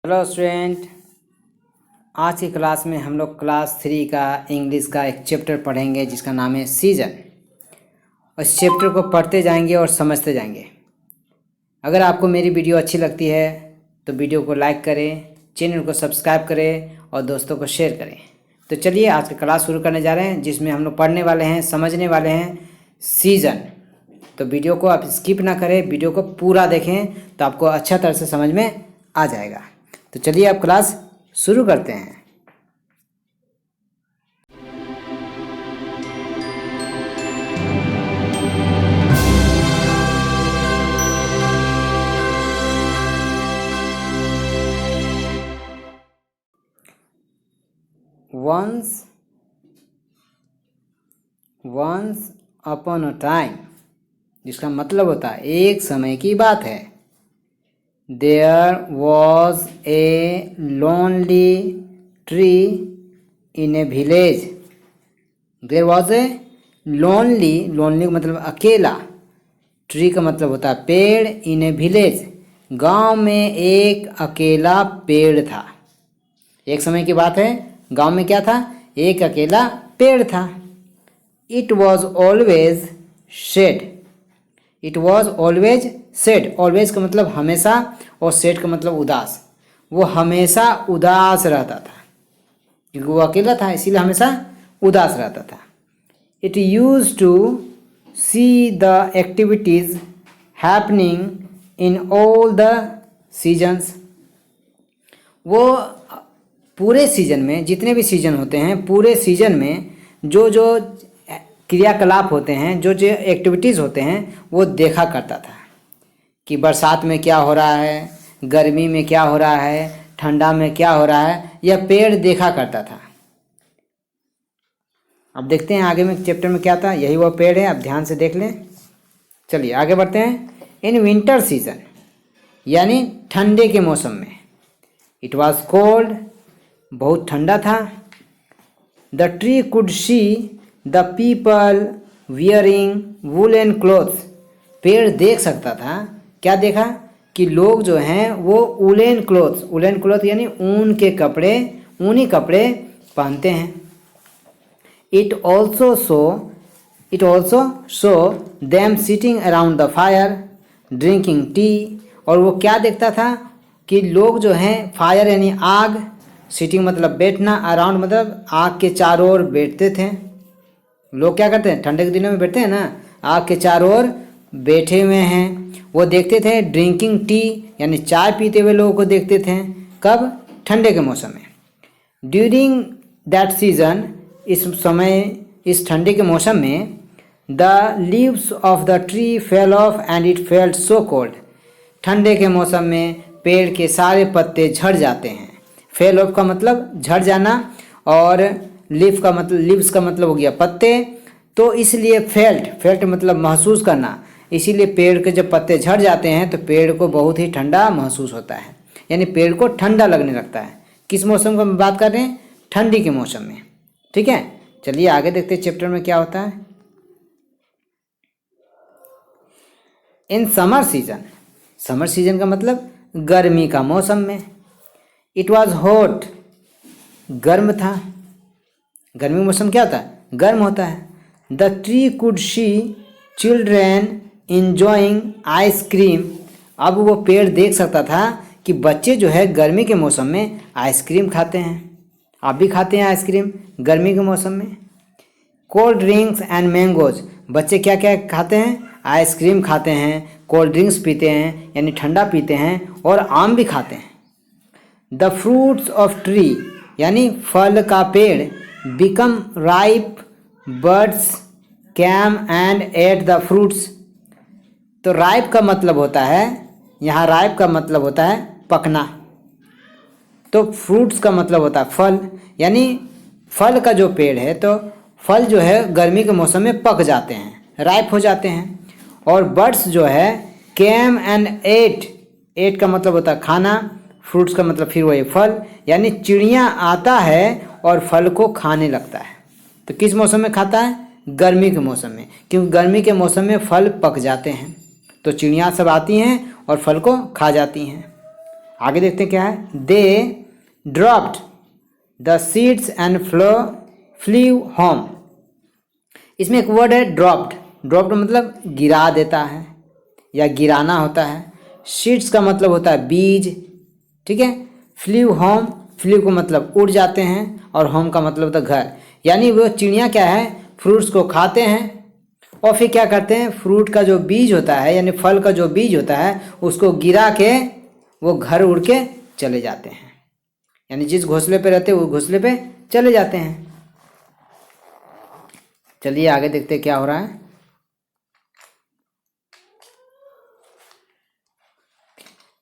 Hello student, आज की class में हम लोग क्लास 3 का इंग्लिश का एक चैप्टर पढ़ेंगे जिसका नाम है सीजन। उस चैप्टर को पढ़ते जाएंगे और समझते जाएंगे। अगर आपको मेरी वीडियो अच्छी लगती है तो वीडियो को लाइक करें, चैनल को सब्सक्राइब करें और दोस्तों को शेयर करें। तो चलिए आज की क्लास शुरू करने जा रहे हैं जिसमें हम लोग पढ़ने वाले हैं, समझने वाले हैं सीजन। तो वीडियो को आप स्किप ना करें, वीडियो को पूरा देखें तो आपको अच्छा तरह से समझ में आ जाएगा। तो चलिए अब क्लास शुरू करते हैं। वंस अपॉन अ टाइम, जिसका मतलब होता है एक समय की बात है। There was a lonely tree in a village. There was a lonely का मतलब अकेला, ट्री का मतलब होता है पेड़, इन ए विलेज गांव में एक अकेला पेड़ था। एक समय की बात है, गांव में क्या था? एक अकेला पेड़ था। It was always shade. It was always sad. Always का मतलब हमेशा और सैड का मतलब उदास। वो हमेशा उदास रहता था क्योंकि वो अकेला था, इसीलिए हमेशा उदास रहता था। It use to see the activities happening in all the seasons. वो पूरे सीजन में, जितने भी सीजन होते हैं, पूरे सीजन में जो जो क्रियाकलाप होते हैं, जो जो एक्टिविटीज़ होते हैं, वो देखा करता था कि बरसात में क्या हो रहा है, गर्मी में क्या हो रहा है, ठंडा में क्या हो रहा है, यह पेड़ देखा करता था। अब देखते हैं आगे में चैप्टर में क्या था। यही वो पेड़ है, अब ध्यान से देख लें। चलिए आगे बढ़ते हैं। इन विंटर सीजन यानी ठंडे के मौसम में, इट वॉज कोल्ड, बहुत ठंडा था। The tree could see the people wearing woollen clothes. पेड़ देख सकता था, क्या देखा? कि लोग जो हैं वो वुलन क्लोथ यानी ऊन के कपड़े, ऊनी कपड़े पहनते हैं। It also show them sitting around the fire drinking tea. और वो क्या देखता था? कि लोग जो हैं, फायर यानी आग, सिटिंग मतलब बैठना, अराउंड मतलब आग के चारों ओर बैठते थे। लोग क्या करते हैं? ठंडे के दिनों में बैठते हैं ना, आग के चारों ओर बैठे हुए हैं। वो देखते थे ड्रिंकिंग टी यानी चाय पीते हुए लोगों को देखते थे। कब? ठंडे के मौसम में। ड्यूरिंग दैट सीजन, इस समय, इस ठंडे के मौसम में, the leaves of the tree fell off and it felt so cold. ठंडे के मौसम में पेड़ के सारे पत्ते झड़ जाते हैं। फेल ऑफ का मतलब झड़ जाना और लीव्स का मतलब हो गया पत्ते। तो इसलिए फेल्ट मतलब महसूस करना। इसीलिए पेड़ के जब पत्ते झड़ जाते हैं तो पेड़ को बहुत ही ठंडा महसूस होता है, यानी पेड़ को ठंडा लगने लगता है। किस मौसम की बात कर रहे हैं? ठंडी के मौसम में। ठीक है, चलिए आगे देखते हैं चैप्टर में क्या होता है। इन समर सीजन का मतलब गर्मी का मौसम में। इट वॉज हॉट, गर्म था। गर्मी मौसम क्या होता है? गर्म होता है। The tree could see children enjoying ice cream. अब वो पेड़ देख सकता था कि बच्चे जो है गर्मी के मौसम में आइसक्रीम खाते हैं। आप भी खाते हैं आइसक्रीम गर्मी के मौसम में। कोल्ड ड्रिंक्स एंड मैंगोज, बच्चे क्या क्या खाते हैं? आइसक्रीम खाते हैं, कोल्ड ड्रिंक्स पीते हैं यानी ठंडा पीते हैं, और आम भी खाते हैं। द फ्रूट्स ऑफ ट्री यानी फल का पेड़, become ripe, birds came and ate the fruits. तो राइप का मतलब होता है, यहाँ राइप का मतलब होता है पकना। तो फ्रूट्स का मतलब होता है फल, यानी फल का जो पेड़ है, तो फल जो है गर्मी के मौसम में पक जाते हैं, राइप हो जाते हैं। और बर्ड्स जो है कैम एंड एट का मतलब होता है खाना, फ्रूट्स का मतलब फिर वही फल, यानी चिड़िया आता है और फल को खाने लगता है। तो किस मौसम में खाता है? गर्मी के मौसम में, क्योंकि गर्मी के मौसम में फल पक जाते हैं तो चिड़िया सब आती हैं और फल को खा जाती हैं। आगे देखते हैं क्या है। They dropped the seeds and flew home. इसमें एक वर्ड है ड्रॉप्ड। ड्रॉप्ड मतलब गिरा देता है या गिराना होता है। सीड्स का मतलब होता है बीज, ठीक है। फ्लीव होम, फ्लीव को मतलब उड़ जाते हैं और होम का मतलब होता है घर। यानी वो चिड़िया क्या है, फ्रूट्स को खाते हैं और फिर क्या करते हैं, फ्रूट का जो बीज होता है यानी फल का जो बीज होता है उसको गिरा के वो घर उड़ के चले जाते हैं। यानी जिस घोंसले पे रहते हैं वो घोंसले पे चले जाते हैं। चलिए आगे देखते हैं क्या हो रहा है।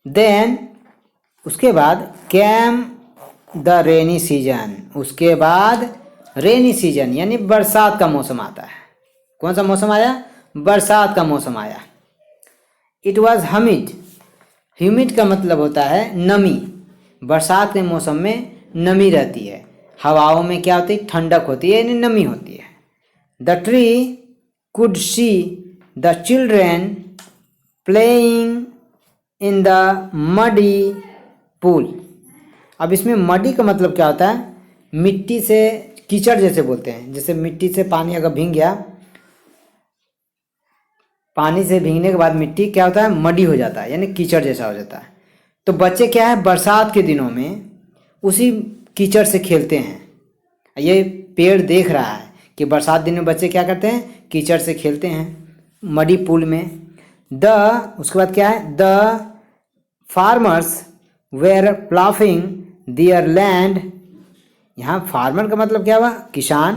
देन उसके बाद कैम द रेनी सीजन। उसके बाद रेनी सीजन यानी बरसात का मौसम आता है। कौन सा मौसम आया, बरसात का मौसम आया। It was humid. ह्यूमिड का मतलब होता है नमी। बरसात के मौसम में नमी रहती है, हवाओं में क्या होती है, ठंडक होती है यानी नमी होती है। The tree could see the children playing in the muddy pool. अब इसमें मडी का मतलब क्या होता है, मिट्टी से, कीचड़ जैसे बोलते हैं। जैसे मिट्टी से पानी अगर भीग गया, पानी से भीगने के बाद मिट्टी क्या होता है, मडी हो जाता है यानी कीचड़ जैसा हो जाता है। तो बच्चे क्या है, बरसात के दिनों में उसी कीचड़ से खेलते हैं। ये पेड़ देख रहा है कि बरसात दिन में बच्चे क्या करते हैं, कीचड़ से खेलते हैं मडी पूल में। उसके बाद क्या है, the farmers were ploughing their land. यहाँ फार्मर का मतलब क्या हुआ, किसान।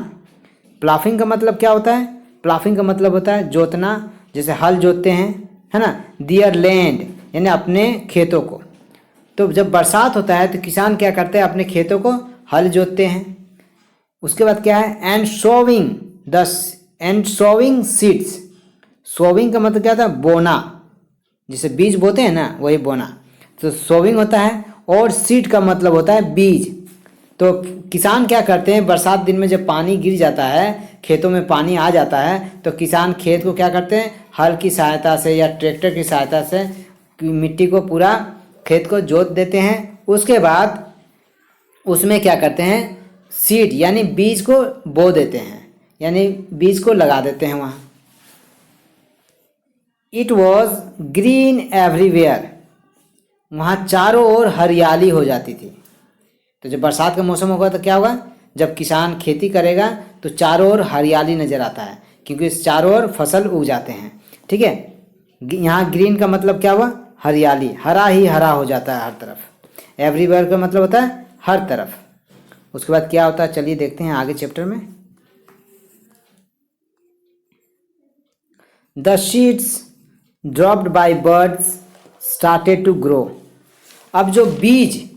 प्लाफिंग का मतलब क्या होता है, प्लाफिंग का मतलब होता है जोतना, जैसे हल जोतते हैं, है ना। दियर लैंड यानी अपने खेतों को। तो जब बरसात होता है तो किसान क्या करते हैं, अपने खेतों को हल जोतते हैं। उसके बाद क्या है, एंड सोविंग सीड्स। सोविंग का मतलब क्या होता है, बोना। जैसे बीज बोते हैं ना, वही बोना। तो सोविंग होता है और सीड का मतलब होता है बीज। तो किसान क्या करते हैं, बरसात दिन में जब पानी गिर जाता है, खेतों में पानी आ जाता है, तो किसान खेत को क्या करते हैं, हल की सहायता से या ट्रैक्टर की सहायता से मिट्टी को पूरा खेत को जोत देते हैं। उसके बाद उसमें क्या करते हैं, सीड यानी बीज को बो देते हैं, यानी बीज को लगा देते हैं वहाँ। It was green everywhere. वहाँ चारों ओर हरियाली हो जाती थी। तो जब बरसात का मौसम होगा तो क्या होगा, जब किसान खेती करेगा तो चारों ओर हरियाली नज़र आता है, क्योंकि इस चारों ओर फसल उग जाते हैं, ठीक है। यहाँ ग्रीन का मतलब क्या हुआ, हरियाली, हरा ही हरा हो जाता है हर तरफ। एवरीवेयर का मतलब होता है हर तरफ। उसके बाद क्या होता है, चलिए देखते हैं आगे चैप्टर में। The seeds dropped by birds started to grow. अब जो बीज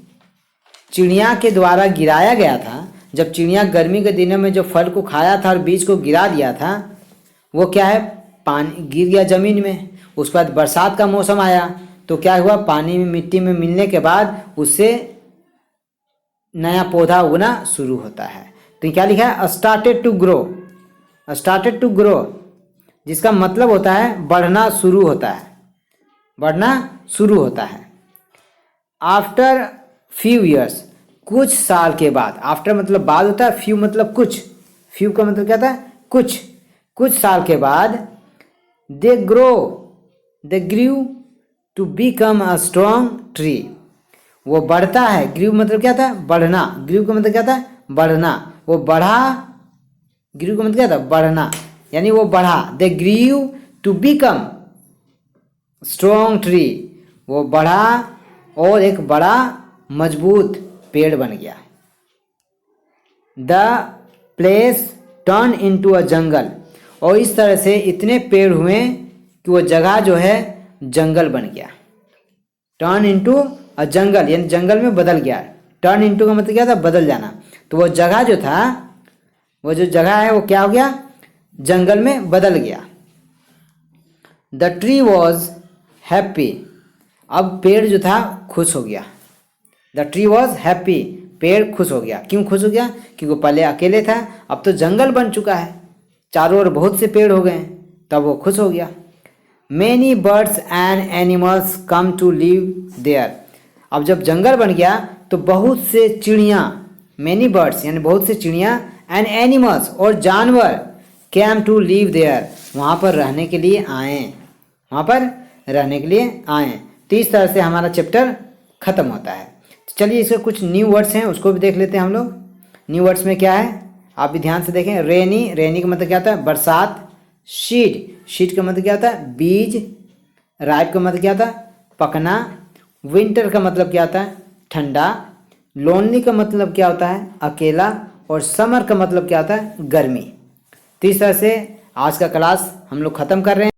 चिड़िया के द्वारा गिराया गया था, जब चिड़िया गर्मी के दिनों में जो फल को खाया था और बीज को गिरा दिया था, वो क्या है, पानी गिर गया ज़मीन में। उसके बाद बरसात का मौसम आया तो क्या हुआ, पानी में मिट्टी में मिलने के बाद उससे नया पौधा उगना शुरू होता है। तो क्या लिखा है, started to grow. Started to grow जिसका मतलब होता है बढ़ना शुरू होता है, बढ़ना शुरू होता है। आफ्टर फ्यू ईयर्स, कुछ साल के बाद। आफ्टर मतलब बाद होता है, फ्यू मतलब कुछ। फ्यू का मतलब क्या था, कुछ। कुछ साल के बाद they grew to become a strong tree. वो बढ़ता है। ग्रू मतलब क्या था, बढ़ना। ग्रू का मतलब क्या था, बढ़ना। वो बढ़ा, ग्रू का मतलब क्या था, बढ़ना, यानी वो बढ़ा। They grew to become strong tree, वो बढ़ा और एक बड़ा मजबूत पेड़ बन गया। The place turn into a jungle. और इस तरह से इतने पेड़ हुए कि वो जगह जो है जंगल बन गया। टर्न इनटू अ जंगल यानी जंगल में बदल गया। टर्न इनटू का मतलब क्या था, बदल जाना। तो वो जगह जो था, वो जो जगह है वो क्या हो गया, जंगल में बदल गया। The tree was happy. अब पेड़ जो था खुश हो गया। द ट्री वॉज हैप्पी, पेड़ खुश हो गया। क्यों खुश हो गया, क्योंकि वो पहले अकेले था, अब तो जंगल बन चुका है, चारों ओर बहुत से पेड़ हो गए, तब वो खुश हो गया। Many birds and animals come to live there. अब जब जंगल बन गया तो बहुत से चिड़िया, मैनी बर्ड्स यानी बहुत से चिड़िया, एंड एनिमल्स और जानवर कैम टू लिव देयर, वहाँ पर रहने के लिए आए, वहाँ पर रहने के लिए आए। तो इस तरह से हमारा चैप्टर ख़त्म होता है। तो चलिए इसके कुछ न्यू वर्ड्स हैं उसको भी देख लेते हैं हम लोग। न्यू वर्ड्स में क्या है आप भी ध्यान से देखें। रेनी, रेनी का मतलब क्या होता है बरसात। शीड, शीड का मतलब क्या होता है बीज। राइप का मतलब क्या होता है पकना। विंटर का मतलब क्या होता है ठंडा। लोनली का मतलब क्या होता है अकेला। और समर का मतलब क्या होता है गर्मी। तो इस तरह से आज का क्लास हम लोग ख़त्म कर रहे हैं।